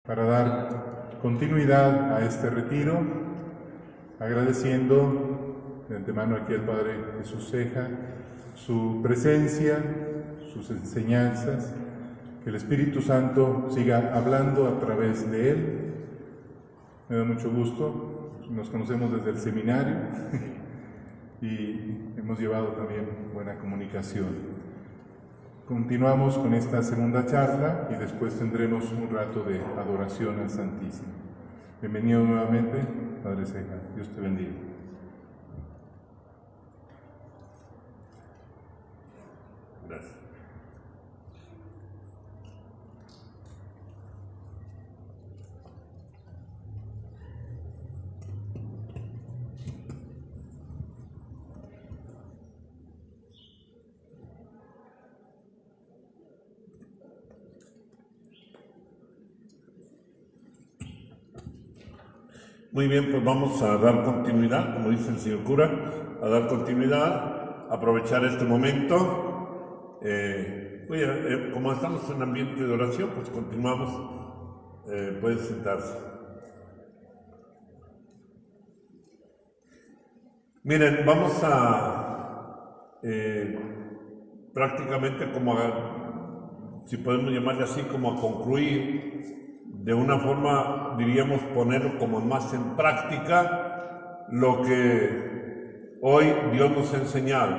para dar continuidad a este retiro, agradeciendo de antemano aquí al Padre Jesús Ceja su presencia, sus enseñanzas, que el Espíritu Santo siga hablando a través de él. Me da mucho gusto, nos conocemos desde el seminario y hemos llevado también buena comunicación. Continuamos con esta segunda charla y después tendremos un rato de adoración al Santísimo. Bienvenido nuevamente, Padre Ceja. Dios te bendiga. Gracias. Muy bien, pues vamos a dar continuidad, como dice el señor cura, a dar continuidad, aprovechar este momento. Como estamos en ambiente de oración, pues continuamos. Puede sentarse. Miren, vamos a prácticamente si podemos llamarle así, como a concluir de una forma, diríamos, ponerlo como más en práctica lo que hoy Dios nos ha enseñado.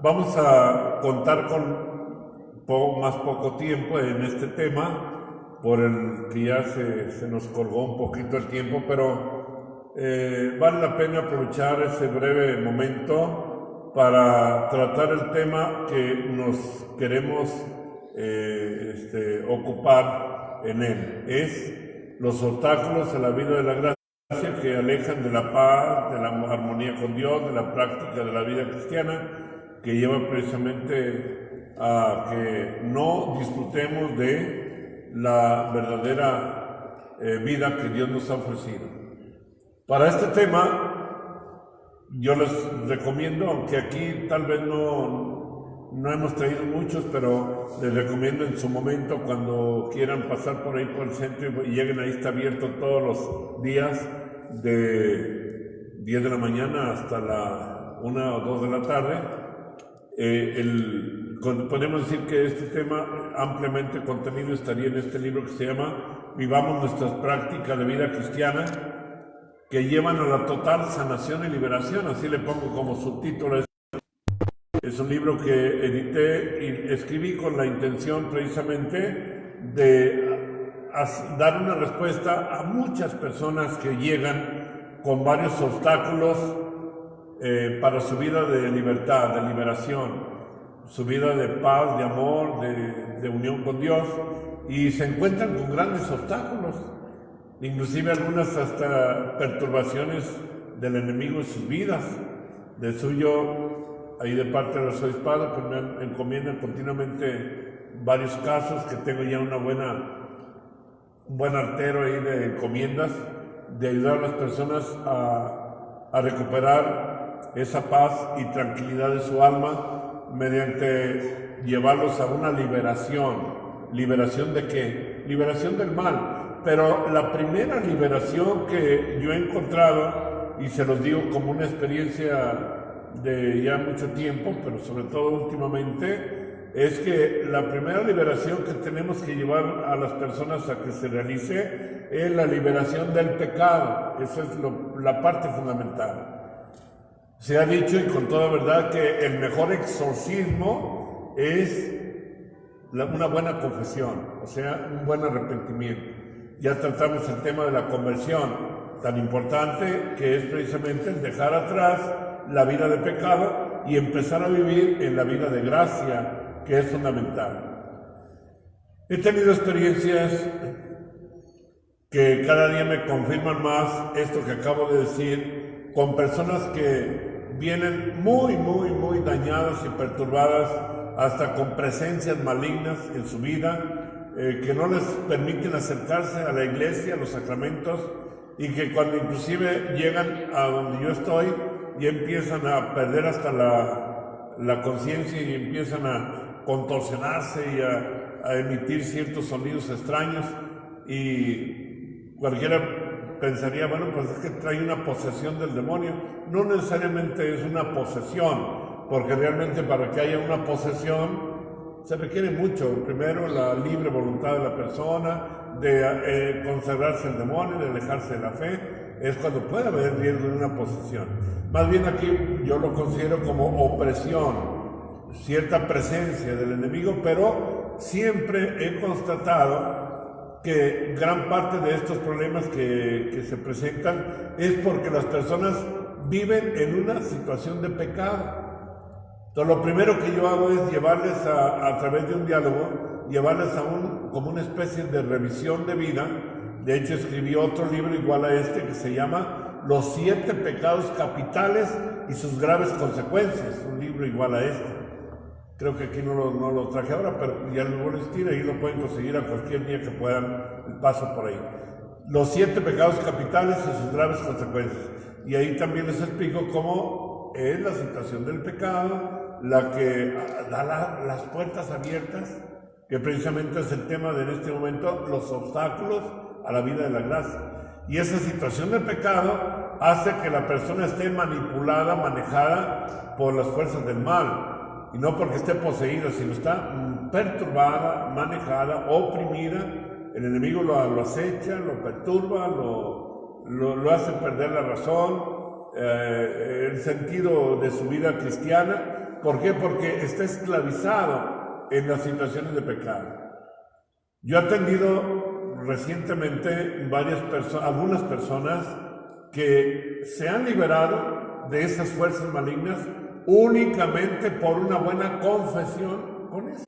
Vamos a contar con poco tiempo en este tema, por el que ya se nos colgó un poquito el tiempo, pero vale la pena aprovechar ese breve momento para tratar el tema que nos queremos ocupar en él. Es los obstáculos a la vida de la gracia que alejan de la paz, de la armonía con Dios, de la práctica de la vida cristiana, que lleva precisamente a que no disfrutemos de la verdadera vida que Dios nos ha ofrecido. Para este tema, yo les recomiendo, aunque aquí tal vez no hemos traído muchos, pero les recomiendo en su momento, cuando quieran pasar por ahí por el centro y lleguen ahí, está abierto todos los días de 10 de la mañana hasta la 1 o 2 de la tarde. Podemos decir que este tema ampliamente contenido estaría en este libro que se llama Vivamos nuestras prácticas de vida cristiana, que llevan a la total sanación y liberación, así le pongo como subtítulo. Es un libro que edité y escribí con la intención precisamente de dar una respuesta a muchas personas que llegan con varios obstáculos para su vida de libertad, de liberación, su vida de paz, de amor, de unión con Dios, y se encuentran con grandes obstáculos, inclusive algunas hasta perturbaciones del enemigo en sus vidas. De suyo, ahí de parte del arzobispado, pues me encomiendan continuamente varios casos, que tengo ya un buen artero ahí de encomiendas, de ayudar a las personas a recuperar esa paz y tranquilidad de su alma, mediante llevarlos a una liberación. ¿Liberación de qué? Liberación del mal. Pero la primera liberación que yo he encontrado, y se los digo como una experiencia de ya mucho tiempo, pero sobre todo últimamente, es que la primera liberación que tenemos que llevar a las personas a que se realice es la liberación del pecado. Esa es la parte fundamental. Se ha dicho, y con toda verdad, que el mejor exorcismo es una buena confesión, o sea, un buen arrepentimiento. Ya tratamos el tema de la conversión, tan importante, que es precisamente el dejar atrás la vida de pecado y empezar a vivir en la vida de gracia, que es fundamental. He tenido experiencias que cada día me confirman más esto que acabo de decir, con personas que vienen muy dañadas y perturbadas, hasta con presencias malignas en su vida, que no les permiten acercarse a la iglesia, a los sacramentos, y que cuando inclusive llegan a donde yo estoy, ya empiezan a perder hasta la conciencia y empiezan a contorsionarse y a emitir ciertos sonidos extraños, y cualquiera pensaría, bueno, pues es que trae una posesión del demonio. No necesariamente es una posesión, porque realmente para que haya una posesión se requiere mucho. Primero, la libre voluntad de la persona, de consagrarse al demonio, de alejarse de la fe. Es cuando puede haber riesgo de una posesión. Más bien aquí yo lo considero como opresión, cierta presencia del enemigo, pero siempre he constatado que gran parte de estos problemas que se presentan es porque las personas viven en una situación de pecado. Entonces, lo primero que yo hago es llevarles a través de un diálogo, llevarles como una especie de revisión de vida. De hecho, escribí otro libro igual a este que se llama Los 7 pecados capitales y sus graves consecuencias. Un libro igual a este. Creo que aquí no lo traje ahora, pero ya lo voy a decir, ahí lo pueden conseguir a cualquier día que puedan, paso por ahí. Los 7 pecados capitales y sus graves consecuencias. Y ahí también les explico cómo es la situación del pecado, la que da las puertas abiertas, que precisamente es el tema de en este momento, los obstáculos a la vida de la gracia. Y esa situación del pecado hace que la persona esté manipulada, manejada por las fuerzas del mal, y no porque esté poseída, sino está perturbada, manejada, oprimida. El enemigo lo acecha, lo perturba, lo hace perder la razón, el sentido de su vida cristiana. ¿Por qué? Porque está esclavizado en las situaciones de pecado. Yo he atendido recientemente algunas personas que se han liberado de esas fuerzas malignas únicamente por una buena confesión con eso.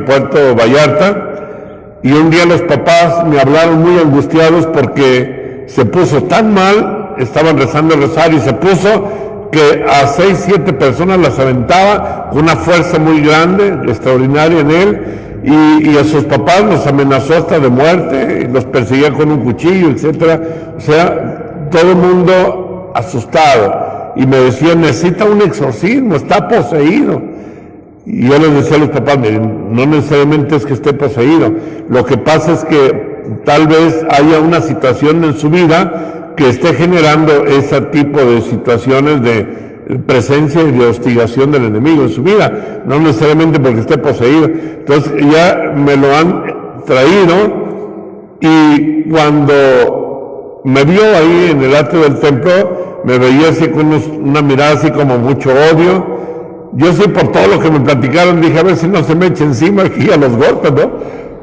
Puerto Vallarta, y un día los papás me hablaron muy angustiados porque se puso tan mal, estaban rezando el rosario y se puso que a 6, 7 personas las aventaba con una fuerza muy grande, extraordinaria en él, y a sus papás los amenazó hasta de muerte, y los perseguía con un cuchillo, etcétera. O sea, todo el mundo asustado, y me decían, necesita un exorcismo, está poseído. Y yo les decía a los papás, miren, no necesariamente es que esté poseído, lo que pasa es que tal vez haya una situación en su vida que esté generando ese tipo de situaciones de presencia y de hostigación del enemigo en su vida, no necesariamente porque esté poseído. Entonces ya me lo han traído, y cuando me vio ahí en el atrio del templo, me veía así con una mirada así como mucho odio. Yo sí, por todo lo que me platicaron, dije, a ver si no se me echa encima aquí a los golpes, ¿no?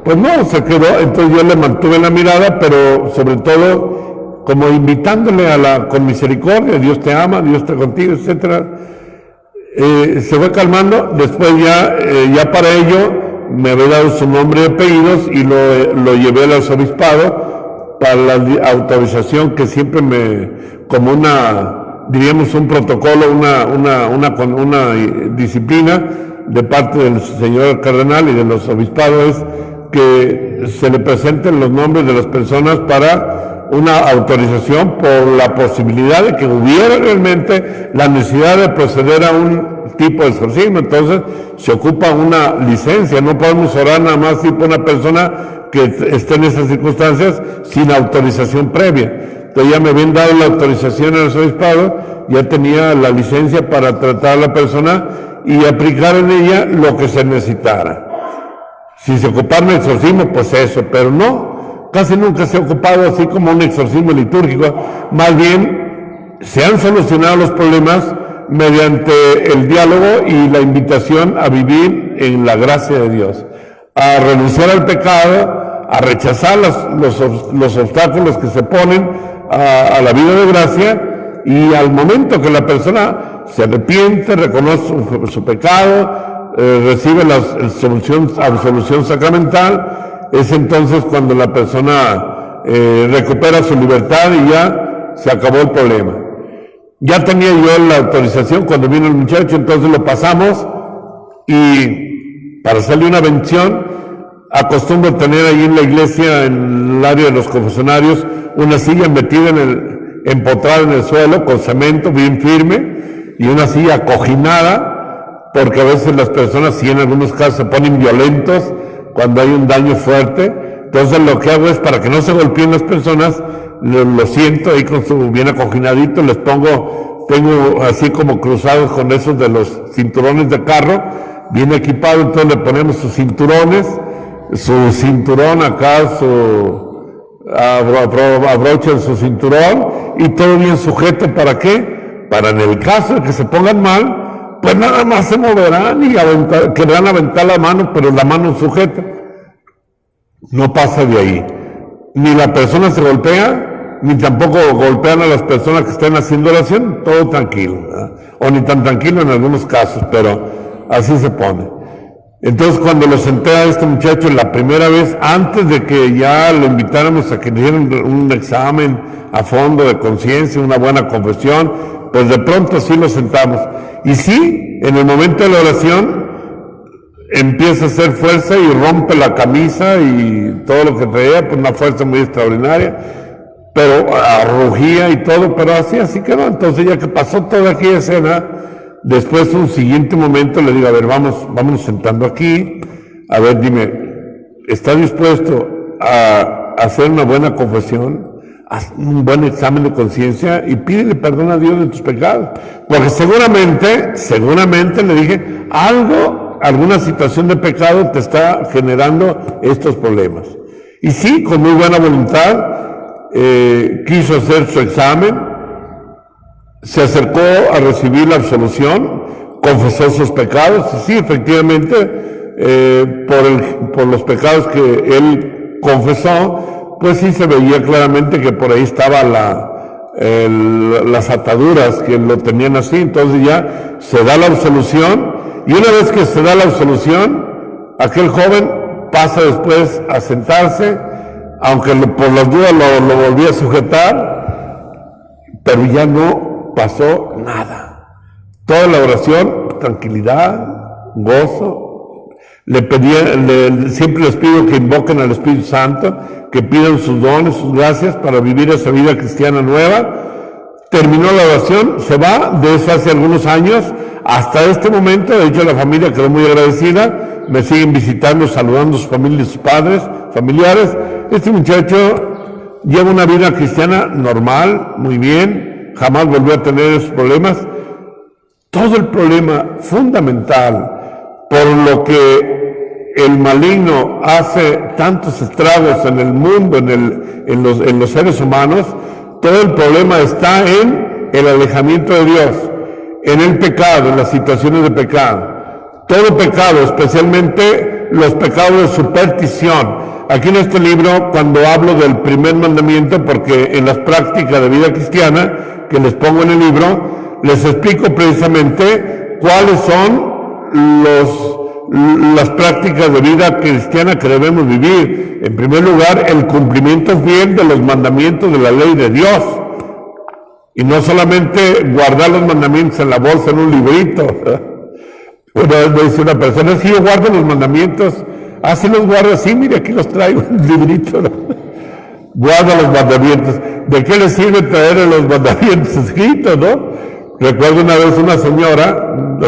Pues no, se quedó. Entonces yo le mantuve la mirada, pero sobre todo como invitándole con misericordia, Dios te ama, Dios está contigo, etcétera. Se fue calmando. Después ya para ello me había dado su nombre y apellidos, y lo llevé al arzobispado para la autorización, que siempre como diríamos un protocolo, una disciplina de parte del señor cardenal y de los obispados, es que se le presenten los nombres de las personas para una autorización por la posibilidad de que hubiera realmente la necesidad de proceder a un tipo de exorcismo. Entonces se ocupa una licencia, no podemos orar nada más por una persona que esté en esas circunstancias sin autorización previa. Entonces ya me habían dado la autorización al arzobispado, ya tenía la licencia para tratar a la persona y aplicar en ella lo que se necesitara. Si se ocupara un exorcismo, pues eso, pero no, casi nunca se ha ocupado así como un exorcismo litúrgico. Más bien se han solucionado los problemas mediante el diálogo y la invitación a vivir en la gracia de Dios, a renunciar al pecado, a rechazar los obstáculos que se ponen a la vida de gracia, y al momento que la persona se arrepiente, reconoce su pecado, recibe la absolución sacramental, es entonces cuando la persona recupera su libertad y ya se acabó el problema. Ya tenía yo la autorización cuando vino el muchacho, entonces lo pasamos, y para hacerle una bendición acostumbro tener ahí en la iglesia, en el área de los confesionarios, una silla metida empotrada en el suelo con cemento bien firme, y una silla acoginada, porque a veces las personas, sí, en algunos casos se ponen violentos cuando hay un daño fuerte. Entonces lo que hago es, para que no se golpeen las personas, lo siento ahí con su bien acojinadito, les tengo así como cruzados con esos de los cinturones de carro, bien equipado, entonces le ponemos sus cinturones, su cinturón acá, abrochan su cinturón y todo bien sujeto. ¿Para qué? Para en el caso de que se pongan mal, pues nada más se moverán y querrán aventar la mano, pero la mano sujeta. No pasa de ahí. Ni la persona se golpea, ni tampoco golpean a las personas que estén haciendo oración, todo tranquilo, ¿verdad? O ni tan tranquilo en algunos casos, pero así se pone. Entonces, cuando lo senté a este muchacho la primera vez, antes de que ya lo invitáramos a que le dieran un examen a fondo de conciencia, una buena confesión, pues de pronto sí lo sentamos. Y sí, en el momento de la oración, empieza a hacer fuerza y rompe la camisa y todo lo que traía, pues una fuerza muy extraordinaria, pero rugía y todo, pero así quedó. Entonces, ya que pasó toda aquella escena, después, un siguiente momento, le digo, a ver, vámonos sentando aquí, a ver, dime, ¿estás dispuesto a hacer una buena confesión, haz un buen examen de conciencia y pídele perdón a Dios de tus pecados? Porque seguramente le dije, alguna situación de pecado te está generando estos problemas. Y sí, con muy buena voluntad, quiso hacer su examen, se acercó a recibir la absolución, confesó sus pecados, y sí, efectivamente, por los pecados que él confesó, pues sí se veía claramente que por ahí estaban las ataduras que lo tenían así. Entonces ya se da la absolución, y una vez que se da la absolución, aquel joven pasa después a sentarse, aunque por las dudas lo volvía a sujetar, pero ya no pasó nada. Toda la oración, tranquilidad, gozo. Siempre les pido que invoquen al Espíritu Santo, que pidan sus dones, sus gracias para vivir esa vida cristiana nueva. Terminó la oración, se va, de eso hace algunos años, hasta este momento. De hecho, la familia quedó muy agradecida, me siguen visitando, saludando a su familia y sus padres, familiares. Este muchacho lleva una vida cristiana normal, muy bien, jamás volvió a tener esos problemas. Todo el problema fundamental por lo que el maligno hace tantos estragos en el mundo, en los seres humanos, todo el problema está en el alejamiento de Dios, en el pecado, en las situaciones de pecado. Todo pecado, especialmente los pecados de superstición. Aquí en este libro, cuando hablo del primer mandamiento, porque en las prácticas de vida cristiana que les pongo en el libro, les explico precisamente cuáles son las prácticas de vida cristiana que debemos vivir. En primer lugar, el cumplimiento fiel de los mandamientos de la ley de Dios. Y no solamente guardar los mandamientos en la bolsa, en un librito. Una vez me dice una persona, si yo guardo los mandamientos, así los guardo, así, mire, aquí los traigo en un librito, ¿no? Guarda los mandamientos. ¿De qué le sirve traer los mandamientos escritos, no? Recuerdo una vez una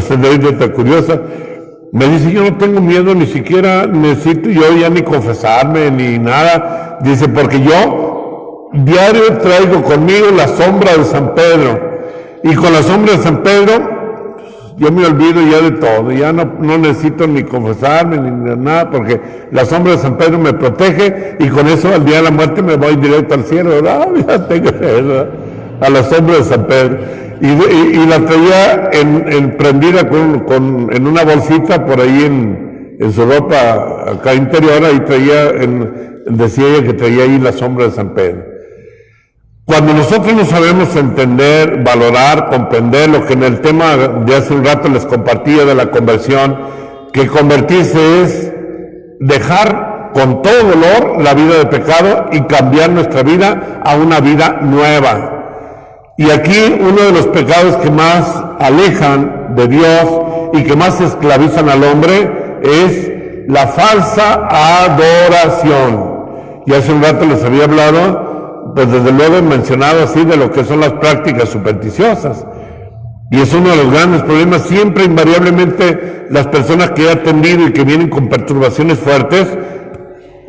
señorita curiosa, me dice, yo no tengo miedo, ni siquiera necesito yo ya ni confesarme, ni nada. Dice, porque yo diario traigo conmigo la sombra de San Pedro. Y con la sombra de San Pedro, yo me olvido ya de todo, ya no necesito ni confesarme ni nada, porque la sombra de San Pedro me protege, y con eso al día de la muerte me voy directo al cielo, ¿verdad? Ya tengo a la sombra de San Pedro. Y la traía prendida en una bolsita por ahí en su ropa acá interior, ahí decía ella que traía ahí la sombra de San Pedro. Cuando nosotros no sabemos entender, valorar, comprender lo que en el tema de hace un rato les compartía de la conversión, que convertirse es dejar con todo dolor la vida de pecado y cambiar nuestra vida a una vida nueva. Y aquí uno de los pecados que más alejan de Dios y que más esclavizan al hombre es la falsa adoración. Y hace un rato les había hablado, pues desde luego he mencionado así de lo que son las prácticas supersticiosas. Y es uno de los grandes problemas. Siempre, invariablemente, las personas que he atendido y que vienen con perturbaciones fuertes,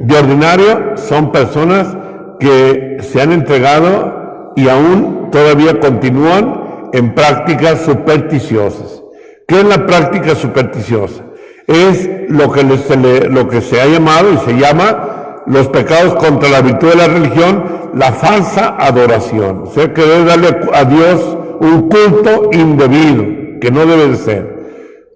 De ordinario son personas que se han entregado y aún todavía continúan en prácticas supersticiosas. ¿Qué es la práctica supersticiosa? Es lo que se ha llamado y se llama los pecados contra la virtud de la religión, la falsa adoración. O sea, querer darle a Dios un culto indebido, que no debe de ser.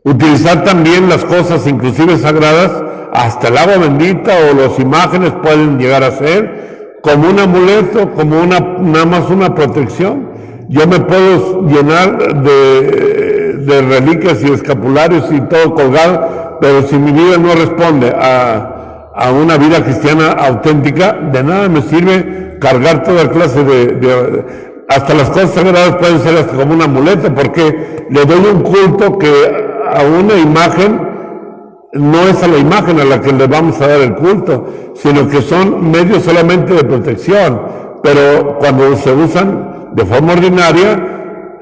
Utilizar también las cosas inclusive sagradas, hasta el agua bendita o las imágenes pueden llegar a ser como un amuleto, como nada más una protección. Yo me puedo llenar de reliquias y escapularios y todo colgado, pero si mi vida no responde a una vida cristiana auténtica, de nada me sirve cargar toda clase hasta las cosas sagradas pueden ser hasta como una muleta, porque le doy un culto que a una imagen no es a la imagen a la que le vamos a dar el culto, sino que son medios solamente de protección, pero cuando se usan de forma ordinaria,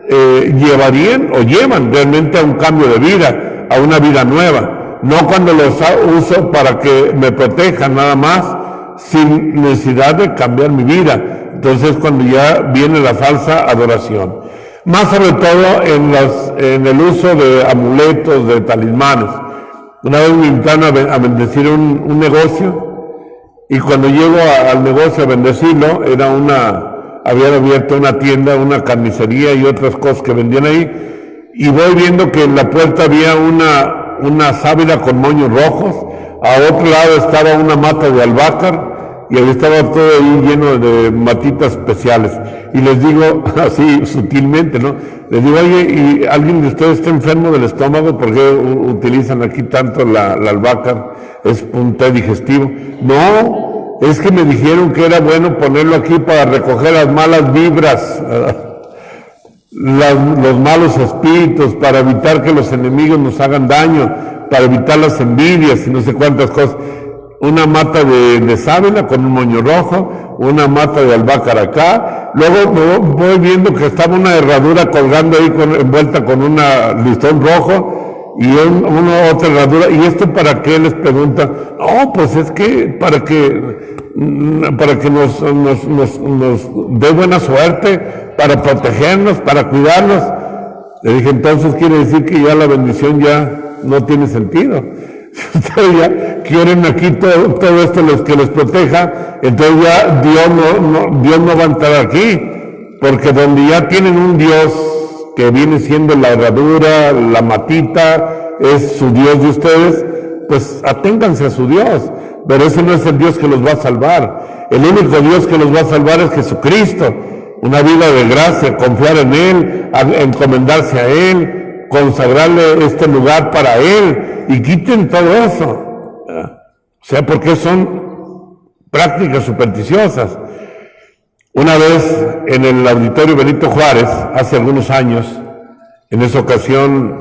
llevan realmente a un cambio de vida, a una vida nueva, no cuando los uso para que me protejan nada más, sin necesidad de cambiar mi vida. Entonces cuando ya viene la falsa adoración, más sobre todo en el uso de amuletos, de talismanes. Una vez me invitaron a bendecir un negocio, y cuando llego al negocio a bendecirlo, habían abierto una tienda, una carnicería y otras cosas que vendían ahí, y voy viendo que en la puerta había una sábila con moños rojos, a otro lado estaba una mata de albácar, y estaba todo ahí lleno de matitas especiales. Y les digo, así sutilmente, ¿no? Les digo, oye, ¿y alguien de ustedes está enfermo del estómago? ¿Por qué utilizan aquí tanto la albahaca? Es un té digestivo. No, es que me dijeron que era bueno ponerlo aquí para recoger las malas vibras, los malos espíritus, para evitar que los enemigos nos hagan daño, para evitar las envidias y no sé cuántas cosas. Una mata de sábila con un moño rojo, una mata de albácar acá, luego me voy viendo que estaba una herradura colgando ahí envuelta con un listón rojo y otra herradura. ¿Y esto para qué? Les preguntan. No, pues es que para que nos dé buena suerte, para protegernos, para cuidarnos. Le dije, entonces quiere decir que ya la bendición ya no tiene sentido. Ustedes ya quieren aquí todo esto que les proteja, entonces ya Dios no va a entrar aquí, porque donde ya tienen un Dios que viene siendo la herradura, la matita, es su Dios de ustedes, pues aténganse a su Dios, pero ese no es el Dios que los va a salvar. El único Dios que los va a salvar es Jesucristo. Una vida de gracia, confiar en Él, encomendarse a Él, consagrarle este lugar para Él, y quiten todo eso. O sea, porque son prácticas supersticiosas. Una vez en el Auditorio Benito Juárez, hace algunos años, en esa ocasión,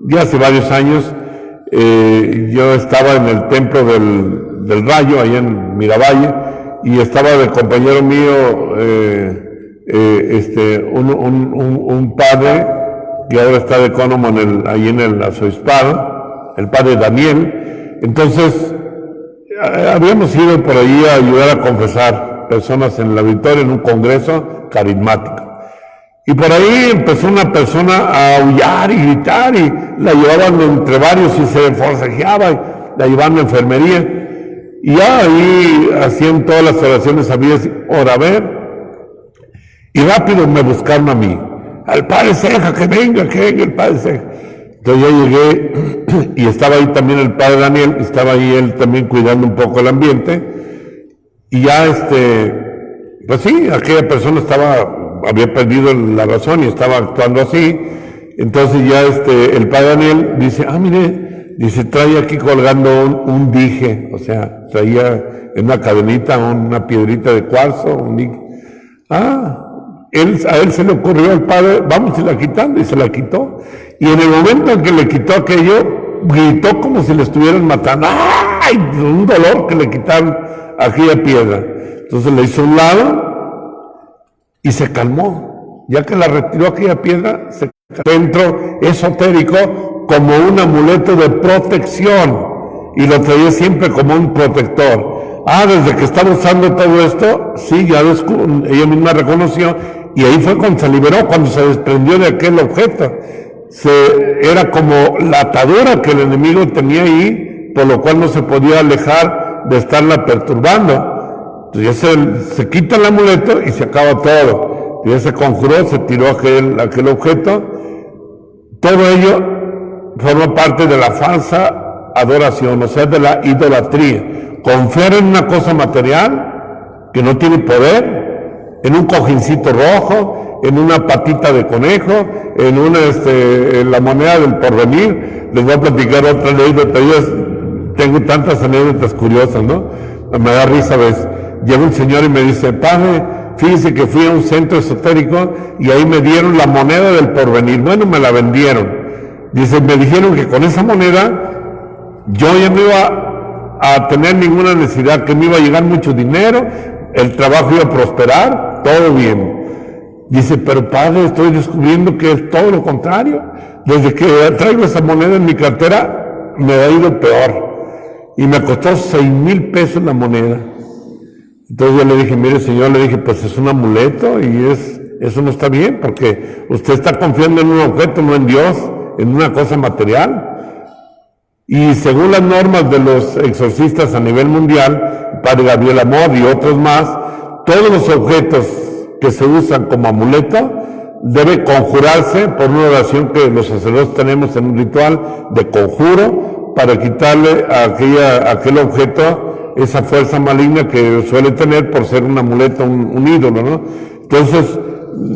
ya hace varios años, yo estaba en el Templo del Rayo, allá en Miravalle, y estaba de compañero mío un padre que ahora está de ecónomo ahí en el arzobispado, el padre Daniel. Entonces, habíamos ido por ahí a ayudar a confesar personas en el auditorio en un congreso carismático. Y por ahí empezó una persona a aullar y gritar, y la llevaban entre varios y se forcejeaba, y la llevaban a enfermería. Y ya ahí hacían todas las oraciones habidas, ora, a ver. Y rápido me buscaron a mí. Al padre Ceja, que venga el padre Ceja. Entonces yo llegué y estaba ahí también el padre Daniel, estaba ahí él también cuidando un poco el ambiente, y ya pues sí, aquella persona había perdido la razón y estaba actuando así. Entonces ya el padre Daniel dice, mire, dice, trae aquí colgando un dije, o sea, traía en una cadenita una piedrita de cuarzo, un dije. A él se le ocurrió al padre, vamos a la quitando, y se la quitó. Y en el momento en que le quitó aquello, gritó como si le estuvieran matando. ¡Ay! Un dolor que le quitaron aquella piedra. Entonces le hizo un lado y se calmó. Ya que la retiró aquella piedra, se centro esotérico como un amuleto de protección, y lo traía siempre como un protector. desde que estaba usando todo esto, sí, ya ella misma reconoció, y ahí fue cuando se liberó, cuando se desprendió de aquel objeto. Era como la atadura que el enemigo tenía ahí, por lo cual no se podía alejar de estarla perturbando. Entonces ya se quita el amuleto y se acaba todo. Ya se conjuró, se tiró aquel objeto. Todo ello forma parte de la falsa adoración, o sea, de la idolatría. Confiar en una cosa material que no tiene poder, en un cojincito rojo, en una patita de conejo, en la moneda del porvenir. Les voy a platicar otra anécdota. Tengo tantas anécdotas curiosas, ¿no? Me da risa, ¿ves? Llega un señor y me dice: padre, fíjese que fui a un centro esotérico y ahí me dieron la moneda del porvenir. Bueno, me la vendieron. Dice, me dijeron que con esa moneda yo ya no iba a tener ninguna necesidad, que me iba a llegar mucho dinero, el trabajo iba a prosperar, todo bien. Dice, pero padre, estoy descubriendo que es todo lo contrario. Desde que traigo esa moneda en mi cartera, me ha ido peor. Y me costó 6,000 pesos la moneda. Entonces yo le dije, mire señor, le dije, pues es un amuleto y eso no está bien, porque usted está confiando en un objeto, no en Dios, en una cosa material. Y según las normas de los exorcistas a nivel mundial, padre Gabriel Amor y otros más, todos los objetos que se usan como amuleto debe conjurarse por una oración que los sacerdotes tenemos en un ritual de conjuro para quitarle a aquel objeto esa fuerza maligna que suele tener por ser un amuleto, un ídolo, ¿no? Entonces,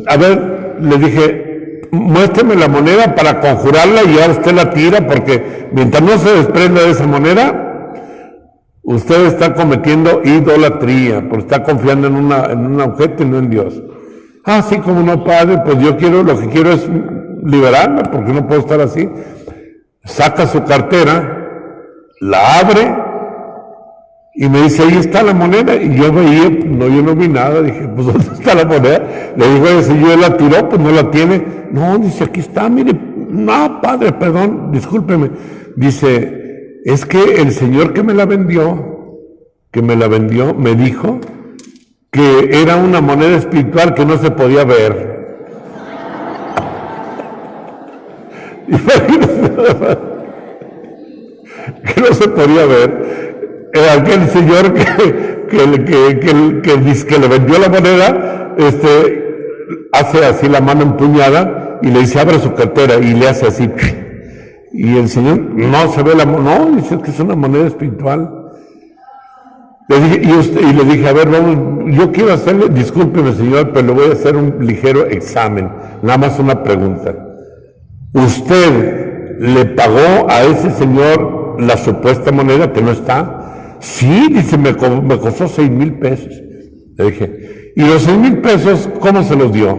a ver, le dije, muéstreme la moneda para conjurarla y ahora usted la tira, porque mientras no se desprenda de esa moneda, usted está cometiendo idolatría, porque está confiando en un objeto y no en Dios. Sí, como no, padre, pues lo que quiero es liberarme, porque no puedo estar así. Saca su cartera, la abre y me dice, ahí está la moneda. Y yo veía, yo no vi nada. Dije, pues ¿dónde está la moneda? Le digo, si yo la tiró, pues no la tiene. No, dice, aquí está, mire. No, padre, perdón, discúlpeme. Dice, es que el señor que me la vendió, me dijo que era una moneda espiritual que no se podía ver. Que no se podía ver. Aquel señor que le vendió la moneda, hace así la mano empuñada y le dice, abre su cartera, y le hace así. Y el señor no se ve la moneda, no, dice que es una moneda espiritual. Le dije, a ver, vamos, yo quiero hacerle, discúlpeme señor, pero le voy a hacer un ligero examen, nada más una pregunta. ¿Usted le pagó a ese señor la supuesta moneda que no está? Sí, dice, me costó 6,000 pesos. Le dije, ¿y los 6,000 pesos cómo se los dio?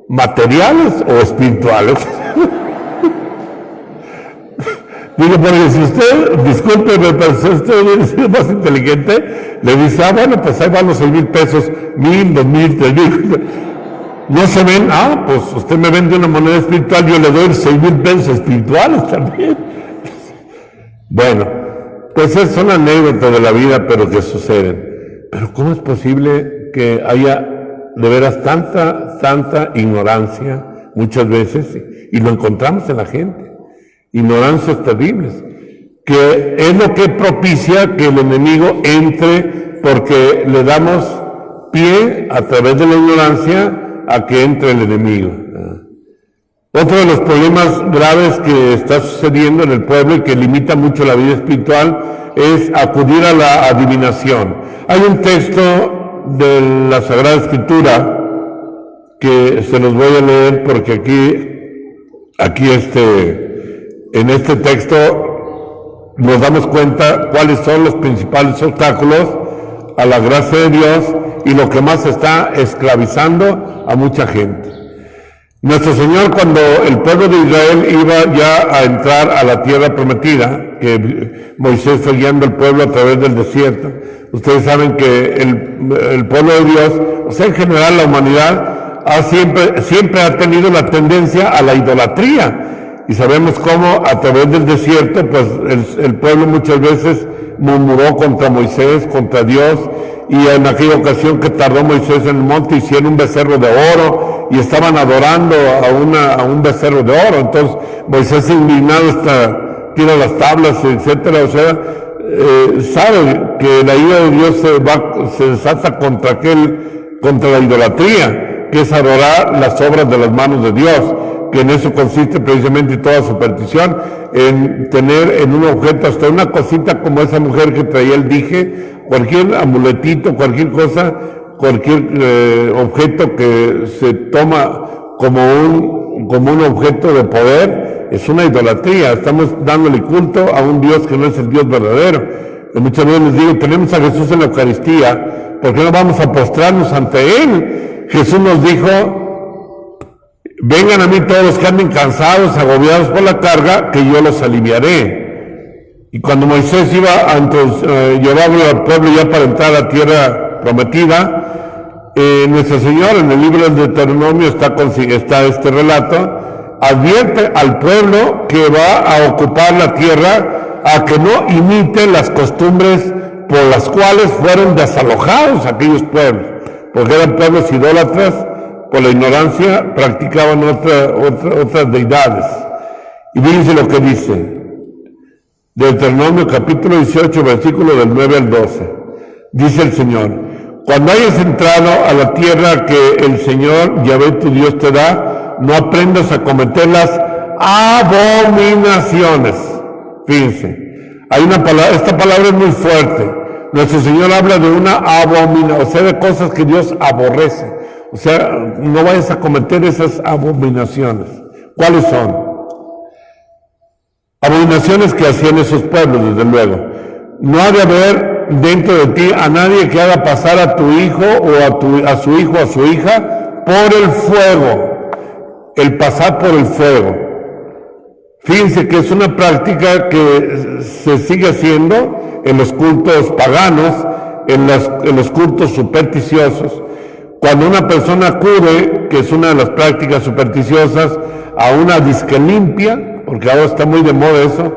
¿Materiales o espirituales? Digo, porque si usted, discúlpeme, pero si usted es más inteligente, le dice, bueno, pues ahí van los 6,000 pesos, 1,000, 2,000, 3,000. No se ven, pues usted me vende una moneda espiritual, yo le doy 6,000 pesos espirituales también. Bueno, pues es una anécdota de la vida, pero que suceden. Pero ¿cómo es posible que haya de veras tanta ignorancia muchas veces? Y lo encontramos en la gente. Ignorancias terribles, que es lo que propicia que el enemigo entre, porque le damos pie a través de la ignorancia a que entre el enemigo. Otro de los problemas graves que está sucediendo en el pueblo y que limita mucho la vida espiritual es acudir a la adivinación. Hay un texto de la Sagrada Escritura que se los voy a leer porque aquí en este texto nos damos cuenta cuáles son los principales obstáculos a la gracia de Dios y lo que más está esclavizando a mucha gente. Nuestro Señor, cuando el pueblo de Israel iba ya a entrar a la tierra prometida, que Moisés fue guiando al pueblo a través del desierto, ustedes saben que el pueblo de Dios, o sea, en general la humanidad, siempre ha tenido la tendencia a la idolatría. Y sabemos cómo a través del desierto, pues el pueblo muchas veces murmuró contra Moisés, contra Dios, y en aquella ocasión que tardó Moisés en el monte, hicieron un becerro de oro y estaban adorando a un becerro de oro. Entonces Moisés, indignado, tira las tablas, etcétera. O sea, sabe que la ira de Dios se desata contra la idolatría, que es adorar las obras de las manos de Dios, que en eso consiste precisamente toda su petición, en tener en un objeto, hasta una cosita como esa mujer que traía el dije, cualquier amuletito, cualquier cosa, cualquier objeto que se toma como un objeto de poder, es una idolatría. Estamos dándole culto a un Dios que no es el Dios verdadero. Y muchas veces les digo, tenemos a Jesús en la Eucaristía, ¿por qué no vamos a postrarnos ante Él? Jesús nos dijo: vengan a mí todos los que anden cansados, agobiados por la carga, que yo los aliviaré. Y cuando Moisés iba a llevarlo al pueblo ya para entrar a la tierra prometida, nuestro Señor, en el libro del Deuteronomio está este relato, advierte al pueblo que va a ocupar la tierra a que no imite las costumbres por las cuales fueron desalojados aquellos pueblos, porque eran pueblos idólatras. Por la ignorancia practicaban otras deidades. Y fíjense lo que dice Deuteronomio capítulo 18, versículo del 9 al 12. Dice el Señor: cuando hayas entrado a la tierra que el Señor Yahvé tu Dios te da, no aprendas a cometer las abominaciones. Fíjense, esta palabra es muy fuerte. Nuestro Señor habla de una abominación, o sea, de cosas que Dios aborrece. O sea, no vayas a cometer esas abominaciones. ¿Cuáles son? Abominaciones que hacían esos pueblos, desde luego. No ha de haber dentro de ti a nadie que haga pasar a tu hijo o a su hijo o a su hija por el fuego. El pasar por el fuego. Fíjense que es una práctica que se sigue haciendo en los cultos paganos, en los cultos supersticiosos. Cuando una persona acude, que es una de las prácticas supersticiosas, a una disque limpia, porque ahora está muy de moda eso,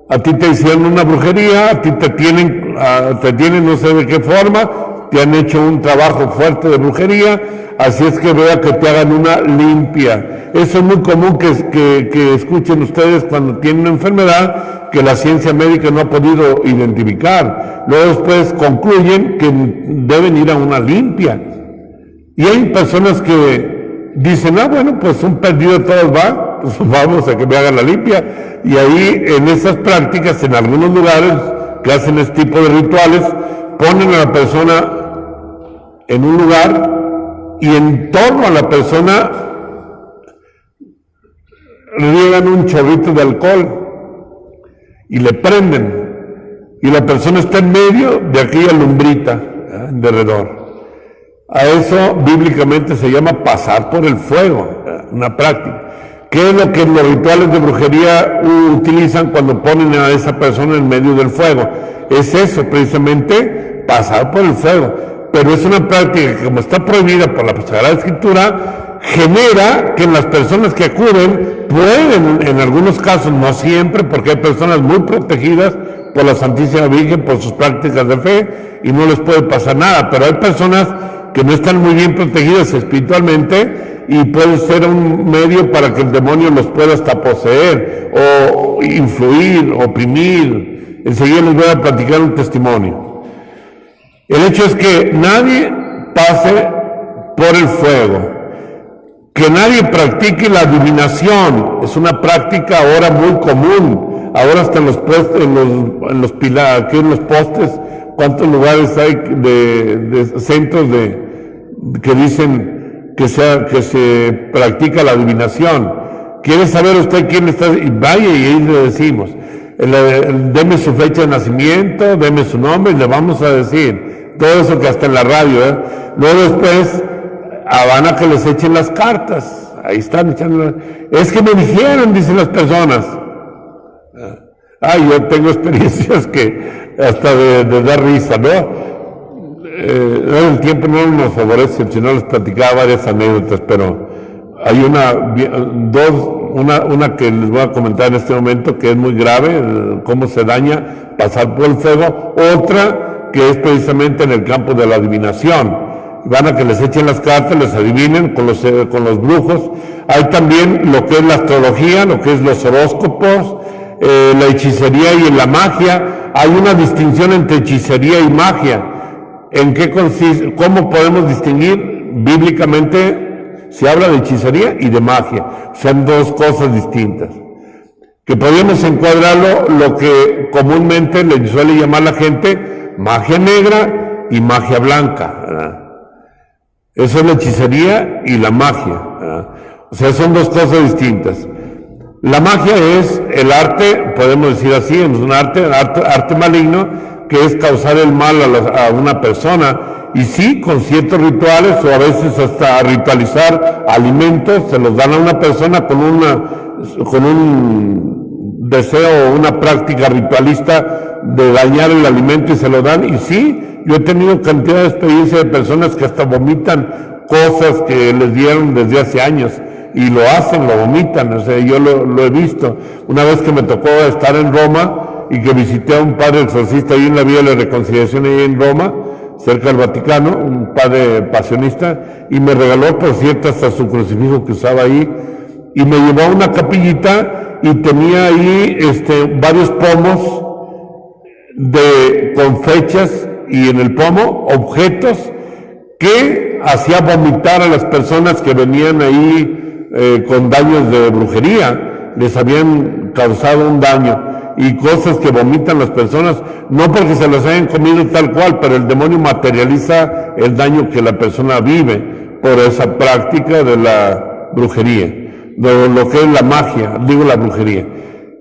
a ti te hicieron una brujería, a ti te tienen no sé de qué forma, te han hecho un trabajo fuerte de brujería, así es que vea que te hagan una limpia. Eso es muy común que escuchen ustedes cuando tienen una enfermedad que la ciencia médica no ha podido identificar. Luego después concluyen que deben ir a una limpia. Y hay personas que dicen: bueno, pues un perdido de todos va, pues vamos a que me hagan la limpia. Y ahí, en esas prácticas, en algunos lugares que hacen este tipo de rituales, ponen a la persona en un lugar y en torno a la persona riegan un chorrito de alcohol y le prenden. Y la persona está en medio de aquella lumbrita, alrededor. A eso bíblicamente se llama pasar por el fuego, una práctica. ¿Qué es lo que los rituales de brujería utilizan cuando ponen a esa persona en medio del fuego? Es eso, precisamente, pasar por el fuego. Pero es una práctica que, como está prohibida por la Sagrada Escritura, genera que las personas que acuden pueden, en algunos casos, no siempre, porque hay personas muy protegidas por la Santísima Virgen, por sus prácticas de fe, y no les puede pasar nada, pero hay personas que no están muy bien protegidas espiritualmente y puede ser un medio para que el demonio los pueda hasta poseer o influir, oprimir. Enseguida les voy a platicar un testimonio. El hecho es que nadie pase por el fuego, que nadie practique la adivinación. Es una práctica ahora muy común. Ahora hasta en los pilares, aquí en los postes, ¿cuántos lugares hay de centros que dicen que se practica la adivinación? ¿Quiere saber usted quién está? Y vaya, y ahí le decimos, deme su fecha de nacimiento, deme su nombre, y le vamos a decir todo eso, que hasta en la radio, Luego después van a que les echen las cartas. Ahí están echando. Es que me dijeron, dicen las personas. Yo tengo experiencias que hasta de dar risa, ¿no? El tiempo no nos favorece, si no les platicaba varias anécdotas, pero hay una que les voy a comentar en este momento, que es muy grave, cómo se daña pasar por el fuego, otra que es precisamente en el campo de la adivinación. Van a que les echen las cartas, les adivinen con los brujos. Hay también lo que es la astrología, lo que es los horóscopos, la hechicería y la magia. Hay una distinción entre hechicería y magia. ¿En qué consiste? ¿Cómo podemos distinguir? Bíblicamente se habla de hechicería y de magia. Son dos cosas distintas. Que podemos encuadrarlo lo que comúnmente le suele llamar la gente magia negra y magia blanca, ¿verdad? Eso es la hechicería y la magia, ¿verdad? O sea, son dos cosas distintas. La magia es el arte, podemos decir así, es un arte maligno, que es causar el mal a una persona, y sí, con ciertos rituales, o a veces hasta ritualizar alimentos, se los dan a una persona con un deseo o una práctica ritualista de dañar el alimento y se lo dan, y sí, yo he tenido cantidad de experiencia de personas que hasta vomitan cosas que les dieron desde hace años, y lo hacen, lo vomitan, o sea, yo lo he visto. Una vez que me tocó estar en Roma y que visité a un padre exorcista ahí en la Vía de la Reconciliación ahí en Roma, cerca del Vaticano, un padre pasionista, y me regaló, por cierto, hasta su crucifijo que usaba ahí, y me llevó a una capillita y tenía ahí varios pomos con fechas, y en el pomo objetos que hacía vomitar a las personas que venían ahí con daños de brujería, les habían causado un daño, y cosas que vomitan las personas, no porque se las hayan comido tal cual, pero el demonio materializa el daño que la persona vive por esa práctica de la brujería, de lo que es la magia, la brujería.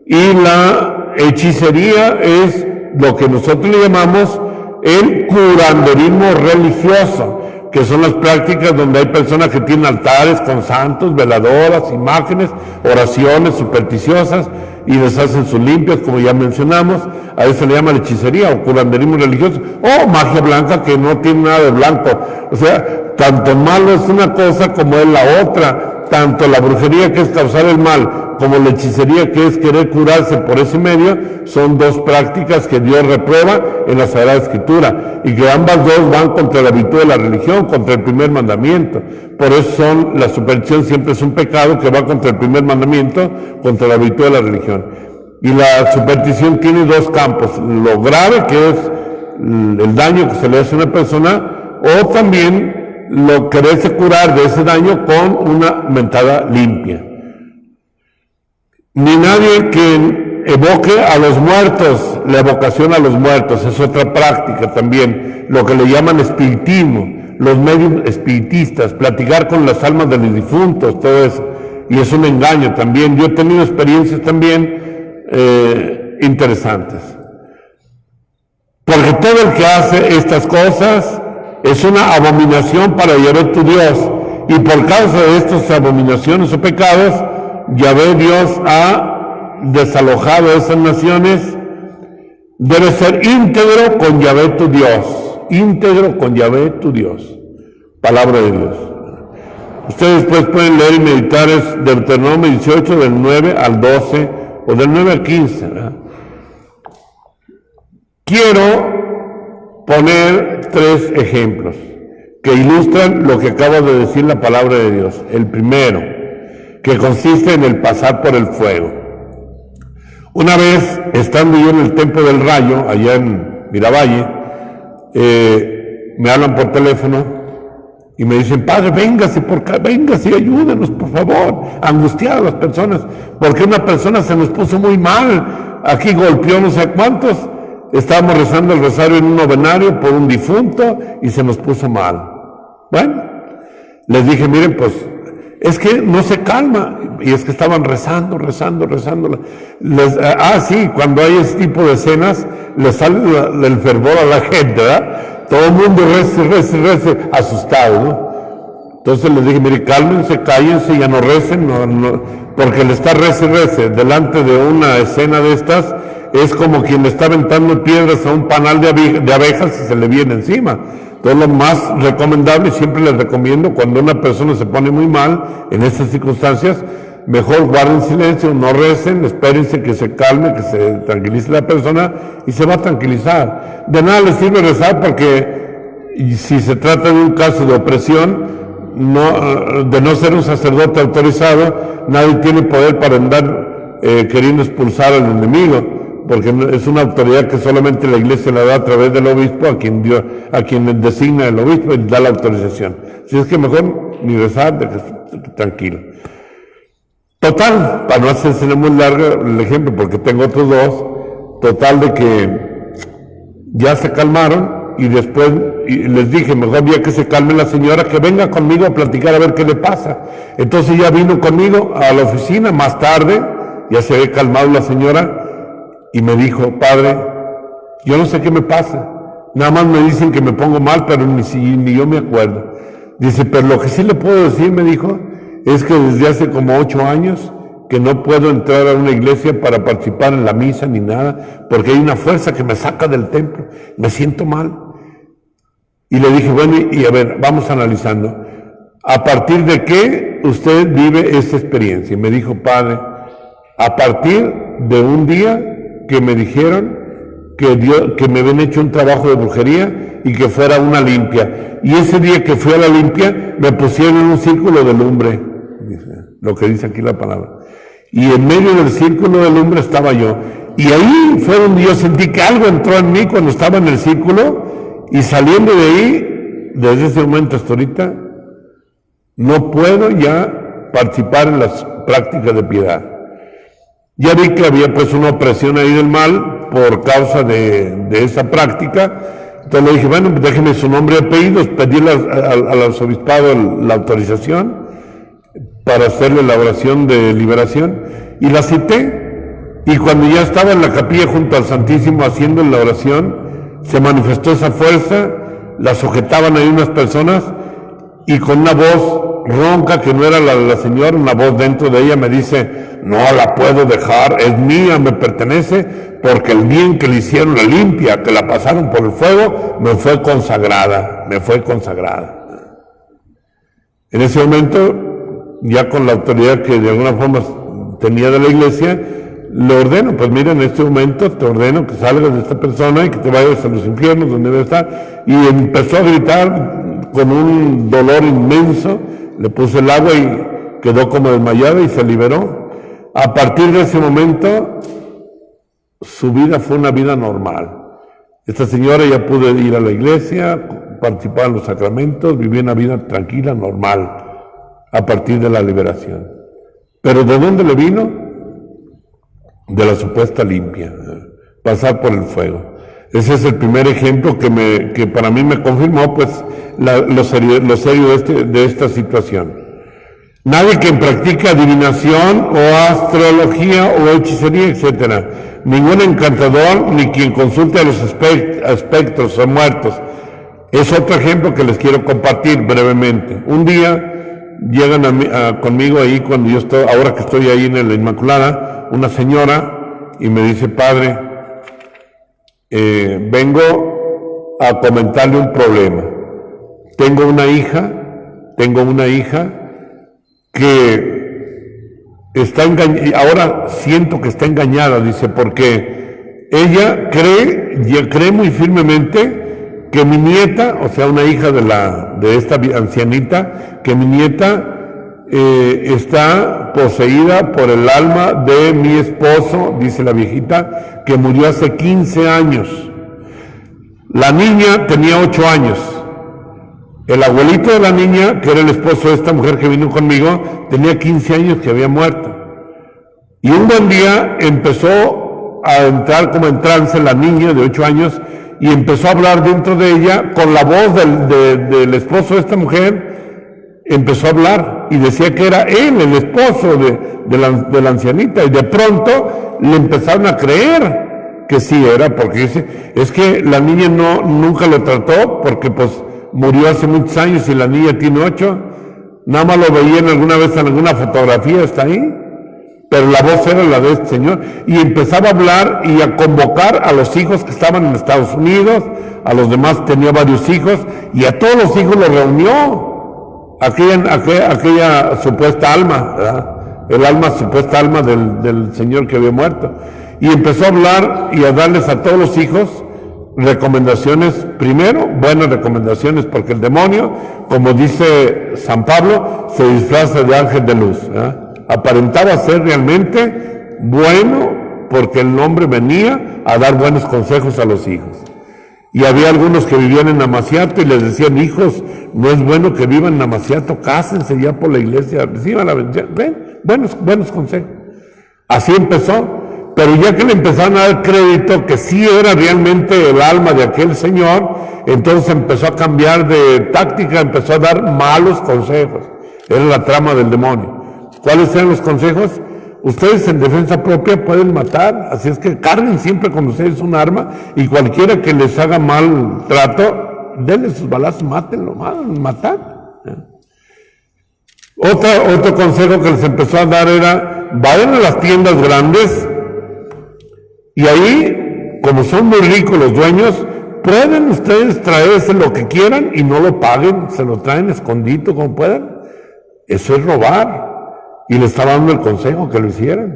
Y la hechicería es lo que nosotros le llamamos el curanderismo religioso, que son las prácticas donde hay personas que tienen altares con santos, veladoras, imágenes, oraciones supersticiosas, y les hacen sus limpias, como ya mencionamos. A eso se le llama la hechicería o curanderismo religioso, o magia blanca, que no tiene nada de blanco. O sea, tanto malo es una cosa como es la otra. Tanto la brujería, que es causar el mal, como la hechicería, que es querer curarse por ese medio, son dos prácticas que Dios reprueba en la Sagrada Escritura, y que ambas dos van contra la virtud de la religión, contra el primer mandamiento. Por eso la superstición siempre es un pecado que va contra el primer mandamiento, contra la virtud de la religión. Y la superstición tiene dos campos: lo grave, que es el daño que se le hace a una persona, o también lo quererse curar de ese daño con una mentada limpia. Ni nadie que evoque a los muertos, la evocación a los muertos, es otra práctica también, lo que le llaman espiritismo, los medios espiritistas, platicar con las almas de los difuntos, todo eso, y es un engaño también. Yo he tenido experiencias también interesantes, porque todo el que hace estas cosas es una abominación para Yahvé tu Dios, y por causa de estas abominaciones o pecados, Yahvé Dios ha desalojado a esas naciones. Debe ser íntegro con Yahvé tu Dios, íntegro con Yahvé tu Dios. Palabra de Dios. Ustedes después pueden leer y meditar, es Deuteronomio 18, del 9 al 12, o del 9 al 15, ¿verdad? Quiero poner tres ejemplos que ilustran lo que acaba de decir la palabra de Dios. El primero, que consiste en el pasar por el fuego. Una vez, estando yo en el Templo del Rayo, allá en Miravalle, me hablan por teléfono y me dicen: padre, véngase y ayúdenos, por favor. Angustiadas las personas, porque una persona se nos puso muy mal, aquí golpeó no sé cuántos. Estábamos rezando el rosario en un novenario por un difunto y se nos puso mal. Bueno, les dije: miren, pues es que no se calma, y es que estaban rezando. Sí, cuando hay ese tipo de escenas, les sale el fervor a la gente, ¿verdad? Todo el mundo rece, asustado, ¿no? Entonces les dije: mire, cálmense, cállense, ya no recen, porque el estar rece delante de una escena de estas es como quien le está aventando piedras a un panal de abejas y se le viene encima. Entonces, lo más recomendable, y siempre les recomiendo, cuando una persona se pone muy mal en estas circunstancias, mejor guarden silencio, no recen, espérense que se calme, que se tranquilice la persona y se va a tranquilizar. De nada les sirve rezar porque si se trata de un caso de opresión, de no ser un sacerdote autorizado, nadie tiene poder para andar queriendo expulsar al enemigo, porque es una autoridad que solamente la Iglesia la da a través del obispo, a quien designa el obispo y da la autorización. Si es que mejor ni rezar, tranquilo. Total, para no hacerse muy largo el ejemplo, porque tengo otros dos, total de que ya se calmaron y después les dije, mejor ya que se calme la señora, que venga conmigo a platicar a ver qué le pasa. Entonces ya vino conmigo a la oficina más tarde, ya se había calmado la señora y me dijo, padre, yo no sé qué me pasa, nada más me dicen que me pongo mal, pero ni yo me acuerdo. Dice, pero lo que sí le puedo decir, me dijo, es que desde hace como 8 años que no puedo entrar a una iglesia para participar en la misa ni nada, porque hay una fuerza que me saca del templo, me siento mal. Y le dije, bueno, y a ver, vamos analizando, ¿a partir de qué usted vive esta experiencia? Y me dijo, padre, a partir de un día que me dijeron que me habían hecho un trabajo de brujería y que fuera una limpia. Y ese día que fui a la limpia, me pusieron en un círculo de lumbre, lo que dice aquí la palabra. Y en medio del círculo de lumbre estaba yo. Y ahí fue donde yo sentí que algo entró en mí cuando estaba en el círculo, y saliendo de ahí, desde ese momento hasta ahorita, no puedo ya participar en las prácticas de piedad. Ya vi que había pues una opresión ahí del mal por causa de esa práctica. Entonces le dije, bueno, déjeme su nombre y apellidos, pedirle al arzobispado la autorización para hacerle la oración de liberación, y la cité, y cuando ya estaba en la capilla junto al Santísimo haciendo la oración, se manifestó esa fuerza, la sujetaban ahí unas personas, y con una voz ronca, que no era la de la señora, una voz dentro de ella me dice, no la puedo dejar, es mía, me pertenece, porque el bien que le hicieron la limpia, que la pasaron por el fuego, me fue consagrada. En ese momento, ya con la autoridad que de alguna forma tenía de la iglesia, le ordeno, pues mira, en este momento te ordeno que salgas de esta persona y que te vayas a los infiernos donde debe estar. Y empezó a gritar con un dolor inmenso, le puse el agua y quedó como desmayada y se liberó. A partir de ese momento, su vida fue una vida normal. Esta señora ya pudo ir a la iglesia, participar en los sacramentos, vivir una vida tranquila, normal, a partir de la liberación. ¿Pero de dónde le vino? De la supuesta limpia, pasar por el fuego. Ese es el primer ejemplo que para mí me confirmó pues lo serio de esta situación. Nadie que practica adivinación o astrología o hechicería, etc. Ningún encantador ni quien consulte a los espectros o muertos. Es otro ejemplo que les quiero compartir brevemente. Un día llegan conmigo ahí cuando yo estoy, ahora que estoy ahí en la Inmaculada, una señora y me dice, padre, vengo a comentarle un problema. Tengo una hija que está engañada, ahora siento que está engañada, dice, porque ella cree muy firmemente que mi nieta, o sea, una hija de esta ancianita, que mi nieta está poseída por el alma de mi esposo, dice la viejita, que murió hace 15 años. La niña tenía 8 años. El abuelito de la niña, que era el esposo de esta mujer que vino conmigo, tenía 15 años que había muerto. Y un buen día empezó a entrar como en trance la niña de 8 años, y empezó a hablar dentro de ella con la voz del esposo de esta mujer. Empezó a hablar y decía que era él, el esposo de la ancianita, y de pronto le empezaron a creer que sí era, porque dice, es que la niña nunca lo trató, porque pues murió hace muchos años y la niña tiene 8, nada más lo veían alguna vez en alguna fotografía, está ahí, pero la voz era la de este señor, y empezaba a hablar y a convocar a los hijos que estaban en Estados Unidos, a los demás, tenía varios hijos, y a todos los hijos los reunió, aquella supuesta alma, ¿verdad? el alma, supuesta alma del señor que había muerto. Y empezó a hablar y a darles a todos los hijos recomendaciones, primero, buenas recomendaciones, porque el demonio, como dice San Pablo, se disfraza de ángel de luz. Aparentaba ser realmente bueno, porque el hombre venía a dar buenos consejos a los hijos. Y había algunos que vivían en Amaciato y les decían: hijos, no es bueno que vivan en Amaciato, cásense ya por la iglesia, reciban la bendición. Ven, buenos consejos. Así empezó, pero ya que le empezaron a dar crédito que sí era realmente el alma de aquel señor, entonces empezó a cambiar de táctica, empezó a dar malos consejos. Era la trama del demonio. ¿Cuáles eran los consejos? Ustedes en defensa propia pueden matar, así es que carguen siempre con ustedes un arma y cualquiera que les haga mal trato, denle sus balazos, mátenlo, matar. Otro consejo que les empezó a dar era: vayan a las tiendas grandes y ahí, como son muy ricos los dueños, pueden ustedes traerse lo que quieran y no lo paguen, se lo traen escondido como puedan. Eso es robar. Y le estaba dando el consejo que lo hicieran.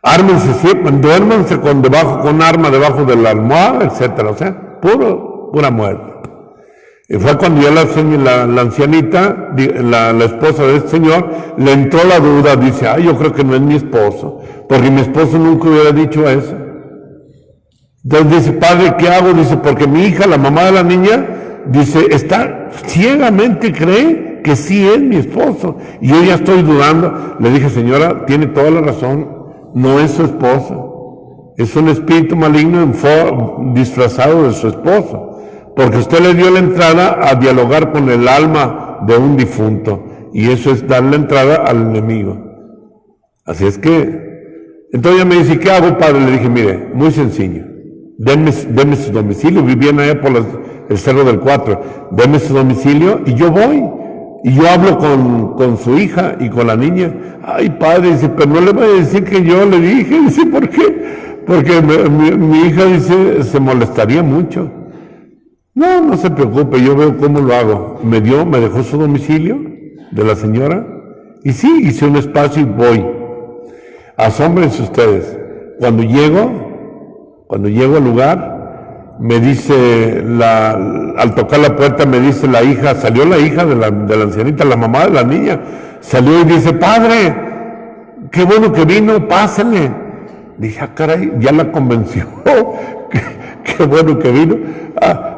Ármense siempre, duérmanse con arma debajo de la almohada, etcétera. O sea, pura muerte. Y fue cuando ya la ancianita, la esposa de este señor, le entró la duda, dice: yo creo que no es mi esposo, porque mi esposo nunca hubiera dicho eso. Entonces dice: padre, ¿qué hago? Dice: porque mi hija, la mamá de la niña, dice, ciegamente cree que sí es mi esposo, y yo ya estoy dudando. Le dije: señora, tiene toda la razón, no es su esposo, es un espíritu maligno disfrazado de su esposo, porque usted le dio la entrada a dialogar con el alma de un difunto, y eso es darle entrada al enemigo. Así es que, entonces ella me dice: ¿qué hago, padre? Le dije: mire, muy sencillo, denme su domicilio, vivían allá por el Cerro del 4, denme su domicilio y yo voy. Y yo hablo con su hija y con la niña. Ay, padre, dice: pero no le voy a decir que yo le dije. Dice: ¿por qué? Porque mi hija, dice, se molestaría mucho. No se preocupe, yo veo cómo lo hago. Me dejó su domicilio de la señora. Y sí, hice un espacio y voy. Asómbrense ustedes. Cuando llego al lugar, me dice, al tocar la puerta, me dice la hija, salió la hija de la ancianita, la mamá de la niña, salió y dice: padre, qué bueno que vino, pásale. Dije: caray, ya la convenció, qué bueno que vino.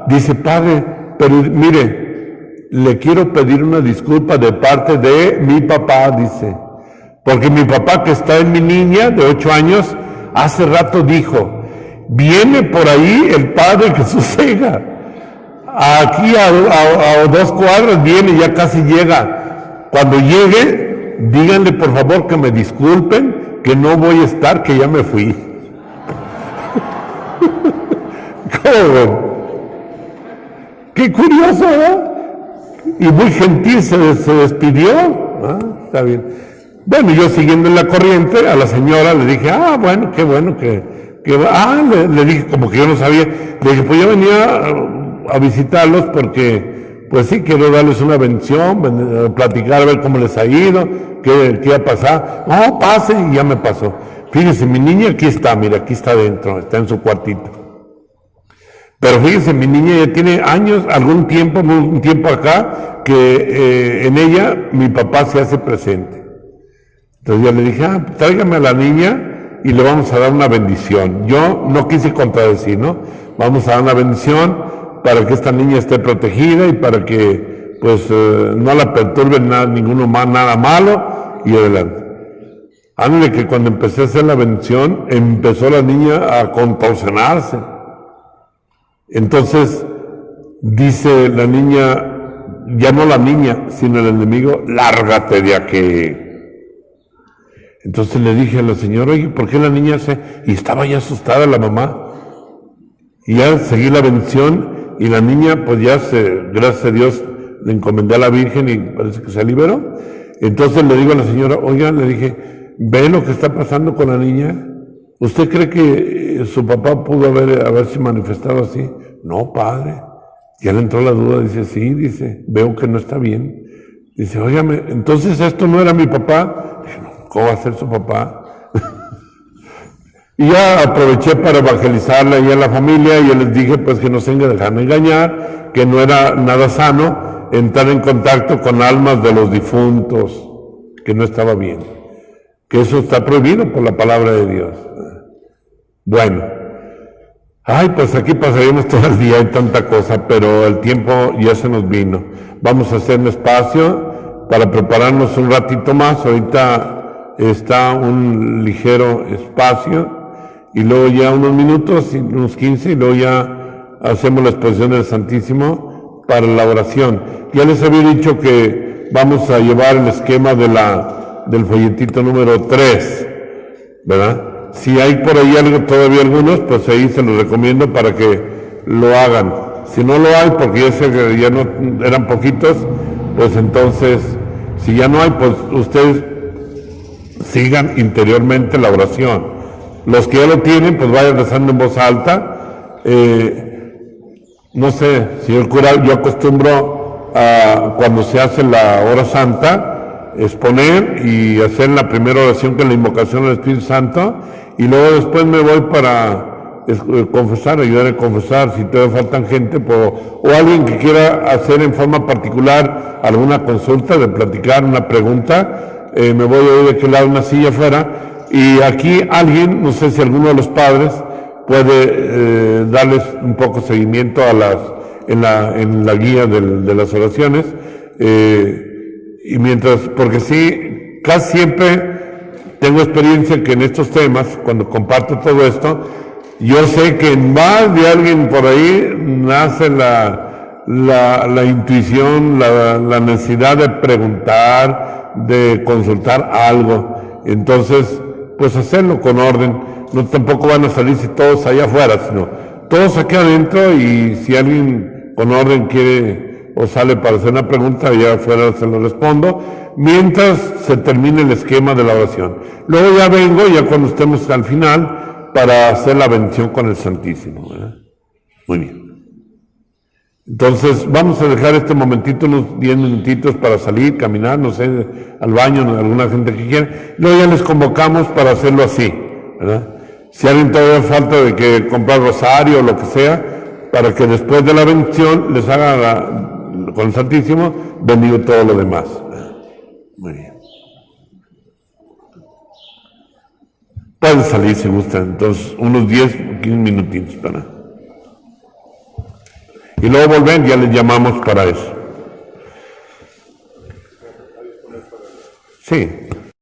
Dice: padre, pero mire, le quiero pedir una disculpa de parte de mi papá, dice, porque mi papá, que está en mi niña de 8 años, hace rato dijo: viene por ahí el padre que Jesús. Aquí a 2 cuadras viene, ya casi llega. Cuando llegue, díganle por favor que me disculpen, que no voy a estar, que ya me fui. ¿Cómo ven? Qué curioso, ¿verdad? Y muy gentil se despidió. Está bien. Bueno, yo siguiendo en la corriente, a la señora le dije: bueno, qué bueno le dije, como que yo no sabía, le dije: pues yo venía a visitarlos porque, pues sí, quiero darles una bendición, platicar, a ver cómo les ha ido, qué ha pasado. No, pase, y ya me pasó. Fíjense, mi niña aquí está, mira, aquí está adentro, está en su cuartito. Pero fíjense, mi niña ya tiene años, un tiempo acá, que en ella mi papá se hace presente. Entonces yo le dije: tráigame a la niña y le vamos a dar una bendición. Yo no quise contradecir, ¿no? Vamos a dar una bendición para que esta niña esté protegida y para que, pues, no la perturbe nada malo, y adelante. Ándale, que cuando empecé a hacer la bendición, empezó la niña a contorsionarse. Entonces, dice la niña, ya no la niña, sino el enemigo: lárgate de aquí. Entonces le dije a la señora: oye, ¿por qué la niña y estaba ya asustada la mamá? Y ya seguí la bendición y la niña, pues ya gracias a Dios, le encomendé a la Virgen y parece que se liberó. Entonces le digo a la señora: oiga, le dije, ¿ve lo que está pasando con la niña? ¿Usted cree que su papá pudo haberse manifestado así? No, padre. Ya le entró la duda, dice: sí, dice, veo que no está bien. Dice, óigame, entonces esto no era mi papá. Dije, no, ¿cómo va a ser su papá? Y ya aproveché para evangelizarle ahí a la familia y yo les dije pues que no se dejaran engañar, que no era nada sano entrar en contacto con almas de los difuntos, que no estaba bien, que eso está prohibido por la palabra de Dios. Bueno, pues aquí pasaríamos todo el día, hay tanta cosa, pero el tiempo ya se nos vino. Vamos a hacer un espacio para prepararnos un ratito más. Ahorita está un ligero espacio y luego ya unos minutos, unos 15, y luego ya hacemos la exposición del Santísimo para la oración. Ya les había dicho que vamos a llevar el esquema del folletito número 3, ¿verdad? Si hay por ahí todavía algunos, pues ahí se los recomiendo para que lo hagan. Si no lo hay, porque ya sé que ya no eran poquitos, pues entonces, si ya no hay, pues ustedes sigan interiormente la oración. Los que ya lo tienen, pues vayan rezando en voz alta. No sé, señor cura, yo acostumbro cuando se hace la hora santa, exponer y hacer la primera oración que es la invocación al Espíritu Santo, y luego después me voy para confesar, ayudar a confesar, si todavía faltan gente, o alguien que quiera hacer en forma particular alguna consulta, de platicar una pregunta, me voy a ir de aquel lado una silla afuera, y aquí alguien, no sé si alguno de los padres puede darles un poco seguimiento en la guía de las oraciones, y mientras, porque sí, casi siempre tengo experiencia que en estos temas, cuando comparto todo esto, yo sé que en más de alguien por ahí nace la intuición, la necesidad de preguntar, de consultar algo. Entonces, pues hacerlo con orden. No tampoco van a salirse todos allá afuera, sino todos aquí adentro, y si alguien con orden quiere o sale para hacer una pregunta, allá afuera se lo respondo, mientras se termine el esquema de la oración. Luego ya vengo, ya cuando estemos al final, para hacer la bendición con el Santísimo, ¿verdad? Muy bien. Entonces, vamos a dejar este momentito, unos 10 minutitos para salir, caminar, no sé, al baño, alguna gente que quiera. Luego ya les convocamos para hacerlo así, ¿verdad? Si alguien todavía falta de que comprar rosario o lo que sea, para que después de la bendición les haga con el Santísimo, bendigo todo lo demás. Muy bien. Pueden salir si gustan, entonces unos 10 o 15 minutitos para... Y luego volver, ya les llamamos para eso. Sí.